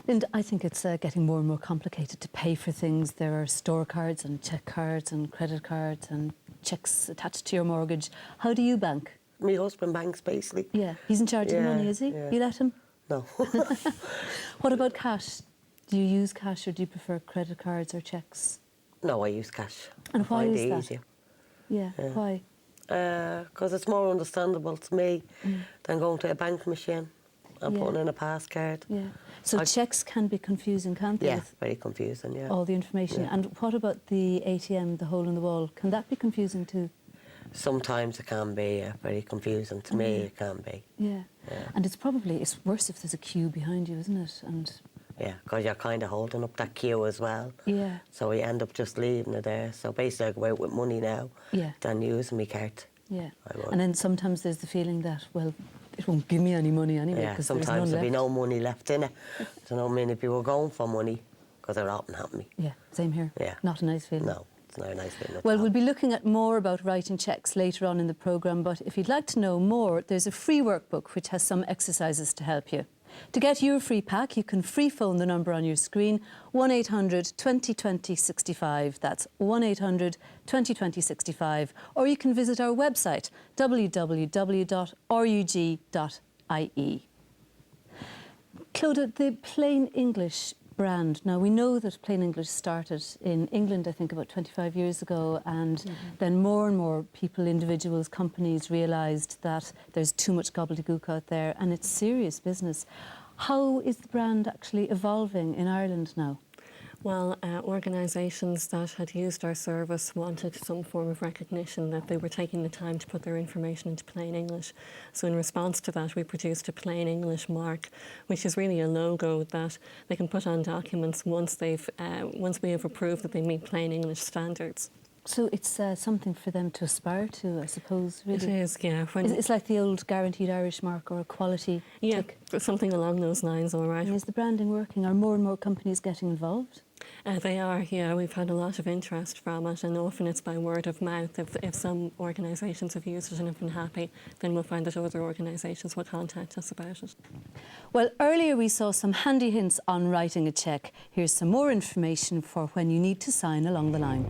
Linda, I think it's getting more and more complicated to pay for things. There are store cards and cheque cards and credit cards and cheques attached to your mortgage. How do you bank? My husband banks, basically. Yeah, he's in charge of the money, is he? Yeah. You let him? No. What about cash? Do you use cash or do you prefer credit cards or cheques? No, I use cash. And why find is it that? easier. Yeah, why? Because it's more understandable to me than going to a bank machine and putting in a pass card. Yeah. So cheques can be confusing, can't they? Yeah, with very confusing, yeah. all the information. Yeah. And what about the ATM, the hole in the wall? Can that be confusing too? Sometimes it can be very confusing. To me, it can be. Yeah. And it's worse if there's a queue behind you, isn't it? And yeah, because you're kind of holding up that queue as well. yeah. So you end up just leaving it there. So basically, I go out with money now than using my card. Yeah. I would. And then sometimes there's the feeling that, well, it won't give me any money anyway. Yeah, there's sometimes none there'll be left. no money left in it. So no many people are going for money because they're often happy. Yeah, same here. Yeah. Not a nice feeling. No, it's not a nice feeling at Well, all. we'll be looking at more about writing cheques later on in the programme, but if you'd like to know more, there's a free workbook which has some exercises to help you. To get your free pack, you can free phone the number on your screen, 1800 20 20 65. That's 1800 20 20 65. Or you can visit our website, www.rug.ie. Clodagh, the Plain English brand. Now, we know that Plain English started in England, I think, about 25 years ago, and then more and more people, individuals, companies realised that there's too much gobbledygook out there and it's serious business. How is the brand actually evolving in Ireland now? Well, organisations that had used our service wanted some form of recognition that they were taking the time to put their information into plain English. So in response to that, we produced a plain English mark, which is really a logo that they can put on documents once we have approved that they meet plain English standards. So it's something for them to aspire to, I suppose, really. It is, yeah. It's like the old guaranteed Irish mark or a quality tick. Something along those lines, all right. And is the branding working? Are more and more companies getting involved? They are, yeah. We've had a lot of interest from it, and often it's by word of mouth. If some organisations have used it and have been happy, then we'll find that other organisations will contact us about it. Well, earlier we saw some handy hints on writing a cheque. Here's some more information for when you need to sign along the line.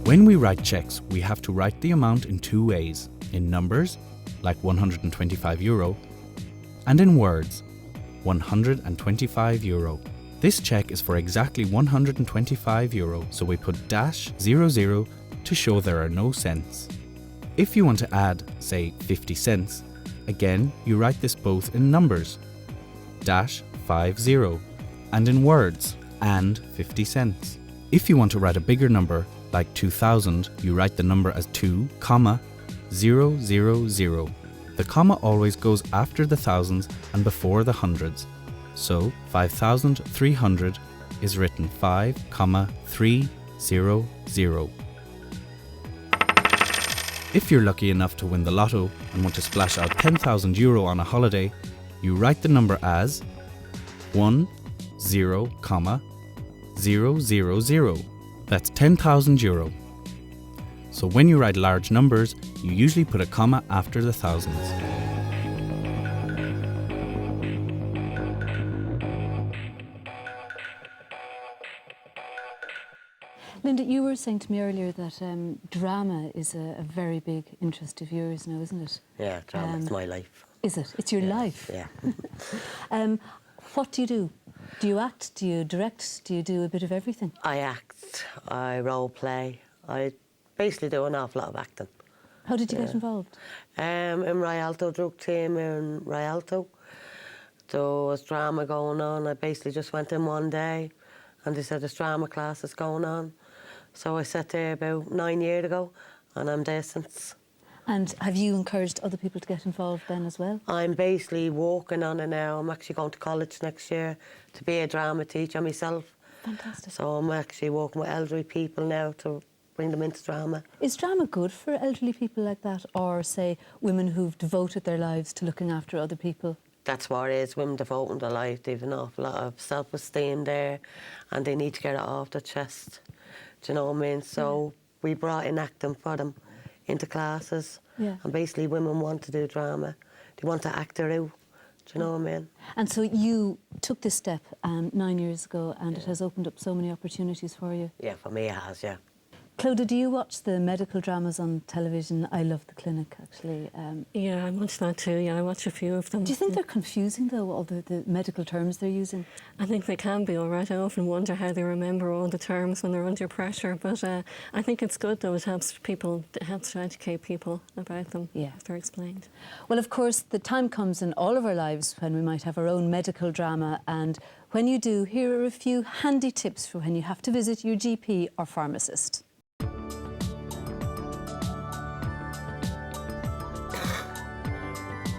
When we write cheques, we have to write the amount in two ways. In numbers, like €125, and in words, €125. This cheque is for exactly €125, so we put -00 to show there are no cents. If you want to add, say, 50 cents, again, you write this both in numbers, -50, and in words, and 50 cents. If you want to write a bigger number, like 2000, you write the number as 2,000. The comma always goes after the thousands and before the hundreds. So 5,300 is written 5,300. If you're lucky enough to win the lotto and want to splash out €10,000 on a holiday, you write the number as 10,000. That's €10,000. So when you write large numbers, you usually put a comma after the thousands. Linda, you were saying to me earlier that drama is a very big interest of yours now, isn't it? Yeah, drama's my life. Is it? It's your life? Yeah. What do you do? Do you act? Do you direct? Do you do a bit of everything? I act, I role play, I basically do an awful lot of acting. How did you get involved? In Rialto drug team in Rialto. There was drama going on. I basically just went in one day and they said there's drama classes going on. So I sat there about 9 years ago and I'm there since. And have you encouraged other people to get involved then as well? I'm basically working on it now. I'm actually going to college next year to be a drama teacher myself. Fantastic. So I'm actually working with elderly people now to bring them into drama. Is drama good for elderly people like that, or say women who've devoted their lives to looking after other people? That's what it is, women devoting their life. They've an awful lot of self-esteem there and they need to get it off their chest. Do you know what I mean? So we brought in acting for them into classes. Yeah. And basically women want to do drama. They want to act it out. Do you know what I mean? And so you took this step 9 years ago, and it has opened up so many opportunities for you. Yeah, for me it has, yeah. Clodagh, do you watch the medical dramas on television? I love The Clinic, actually. Yeah, I watch that too. Yeah, I watch a few of them. Do you think they're confusing, though, all the medical terms they're using? I think they can be all right. I often wonder how they remember all the terms when they're under pressure. But I think it's good, though. It helps to educate people about them if they're explained. Well, of course, the time comes in all of our lives when we might have our own medical drama. And when you do, here are a few handy tips for when you have to visit your GP or pharmacist.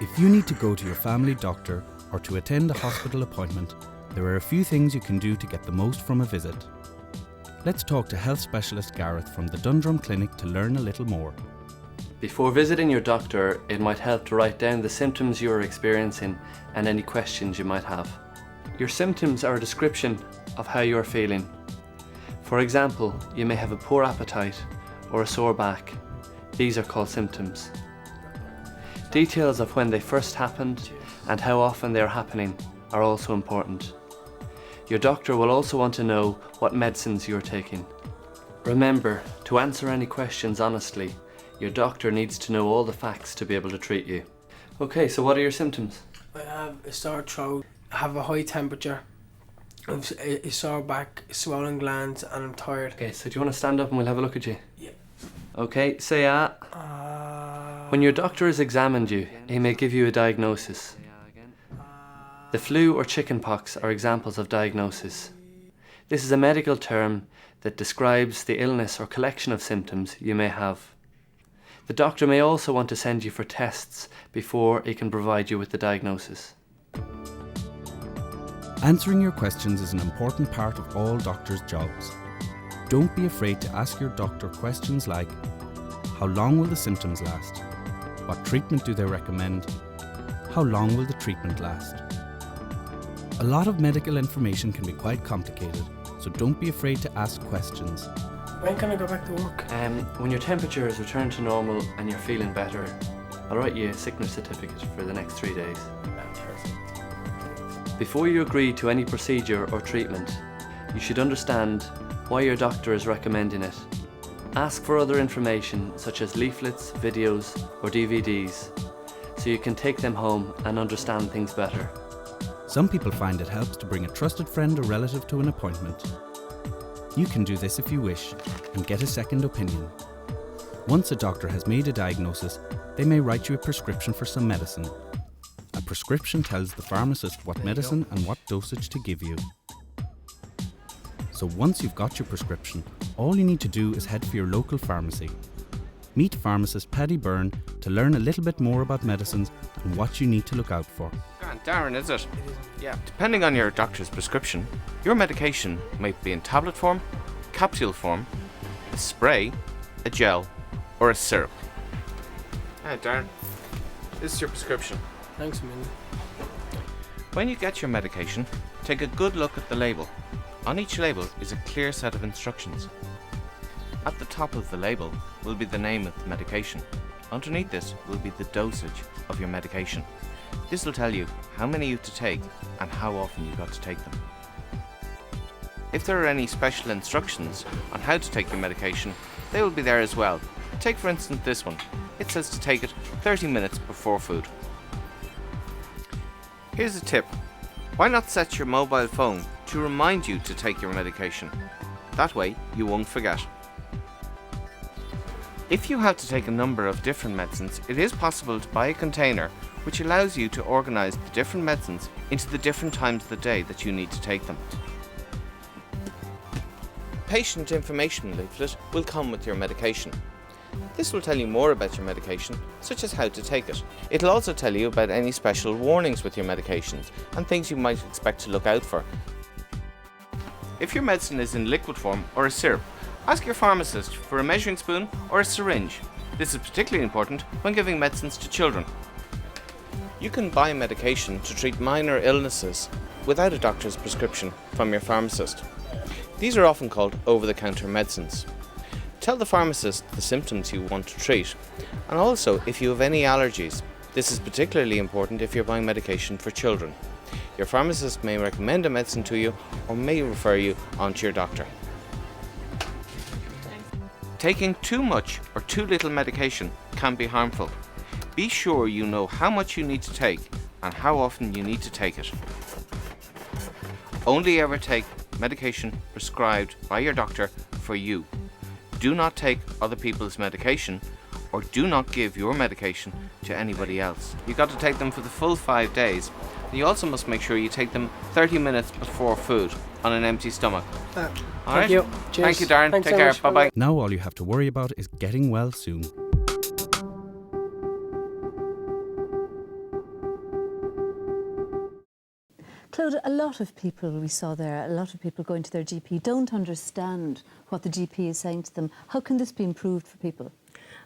If you need to go to your family doctor or to attend a hospital appointment, there are a few things you can do to get the most from a visit. Let's talk to health specialist Gareth from the Dundrum Clinic to learn a little more. Before visiting your doctor, it might help to write down the symptoms you are experiencing and any questions you might have. Your symptoms are a description of how you are feeling. For example, you may have a poor appetite or a sore back. These are called symptoms. Details of when they first happened and how often they are happening are also important. Your doctor will also want to know what medicines you are taking. Remember, to answer any questions honestly, your doctor needs to know all the facts to be able to treat you. Okay, so what are your symptoms? I have a sore throat, I have a high temperature, I have a sore back, swollen glands, and I'm tired. Okay, so do you want to stand up and we'll have a look at you? Yeah. Okay, say When your doctor has examined you, he may give you a diagnosis. The flu or chickenpox are examples of diagnosis. This is a medical term that describes the illness or collection of symptoms you may have. The doctor may also want to send you for tests before he can provide you with the diagnosis. Answering your questions is an important part of all doctors' jobs. Don't be afraid to ask your doctor questions like, how long will the symptoms last? What treatment do they recommend? How long will the treatment last? A lot of medical information can be quite complicated, so don't be afraid to ask questions. When can I go back to work? When your temperature has returned to normal and you're feeling better, I'll write you a sickness certificate for the next 3 days. Before you agree to any procedure or treatment, you should understand why your doctor is recommending it. Ask for other information such as leaflets, videos or DVDs so you can take them home and understand things better. Some people find it helps to bring a trusted friend or relative to an appointment. You can do this if you wish and get a second opinion. Once a doctor has made a diagnosis, they may write you a prescription for some medicine. A prescription tells the pharmacist what medicine and what dosage to give you. So once you've got your prescription, all you need to do is head for your local pharmacy. Meet pharmacist Paddy Byrne to learn a little bit more about medicines and what you need to look out for. Darren, is it? Yeah. Depending on your doctor's prescription, your medication might be in tablet form, capsule form, a spray, a gel, or a syrup. Hey, Darren, this is your prescription. Thanks, Minnie. When you get your medication, take a good look at the label. On each label is a clear set of instructions. At the top of the label will be the name of the medication. Underneath this will be the dosage of your medication. This will tell you how many you have to take and how often you've got to take them. If there are any special instructions on how to take your medication, they will be there as well. Take for instance this one. It says to take it 30 minutes before food. Here's a tip. Why not set your mobile phone to remind you to take your medication? That way you won't forget. If you have to take a number of different medicines, it is possible to buy a container which allows you to organise the different medicines into the different times of the day that you need to take them. Patient information leaflet will come with your medication. This will tell you more about your medication, such as how to take it. It'll also tell you about any special warnings with your medications and things you might expect to look out for. If your medicine is in liquid form or a syrup, ask your pharmacist for a measuring spoon or a syringe. This is particularly important when giving medicines to children. You can buy medication to treat minor illnesses without a doctor's prescription from your pharmacist. These are often called over-the-counter medicines. Tell the pharmacist the symptoms you want to treat, and also if you have any allergies. This is particularly important if you're buying medication for children. Your pharmacist may recommend a medicine to you or may refer you on to your doctor. Taking too much or too little medication can be harmful. Be sure you know how much you need to take and how often you need to take it. Only ever take medication prescribed by your doctor for you. Do not take other people's medication, or do not give your medication to anybody else. You've got to take them for the full 5 days. You also must make sure you take them 30 minutes before food on an empty stomach. Thank you. Cheers. Thank you, Darren. Thanks Take so care. much. Bye-bye. Now all you have to worry about is getting well soon. Claude, a lot of people we saw there, a lot of people going to their GP don't understand what the GP is saying to them. How can this be improved for people?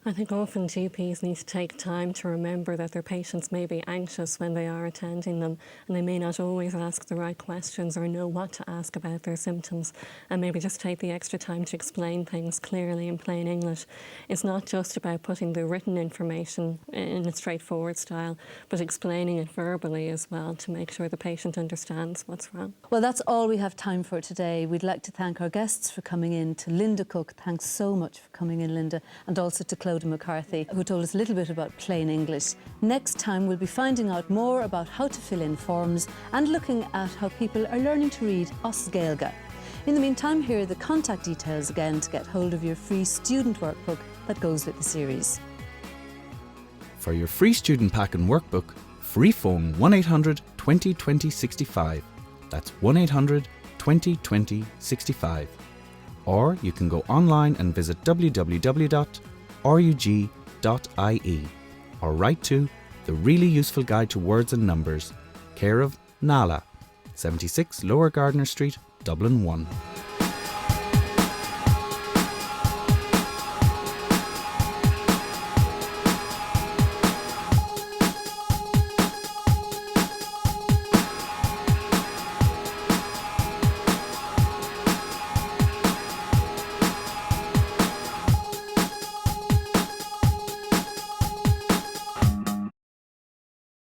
I think often GPs need to take time to remember that their patients may be anxious when they are attending them, and they may not always ask the right questions or know what to ask about their symptoms, and maybe just take the extra time to explain things clearly in plain English. It's not just about putting the written information in a straightforward style, but explaining it verbally as well to make sure the patient understands what's wrong. Well, that's all we have time for today. We'd like to thank our guests for coming in. To Linda Cook, thanks so much for coming in, Linda, and also to Claude McCarthy, who told us a little bit about plain English. Next time we'll be finding out more about how to fill in forms and looking at how people are learning to read Os Gaeilge. In the meantime, here are the contact details again to get hold of your free student workbook that goes with the series. For your free student pack and workbook, free phone 1800 20 20 65. That's 1800 20 20 65. Or you can go online and visit www.rug.ie or write to The Really Useful Guide to Words and Numbers, care of Nala, 76 Lower Gardner Street, Dublin 1.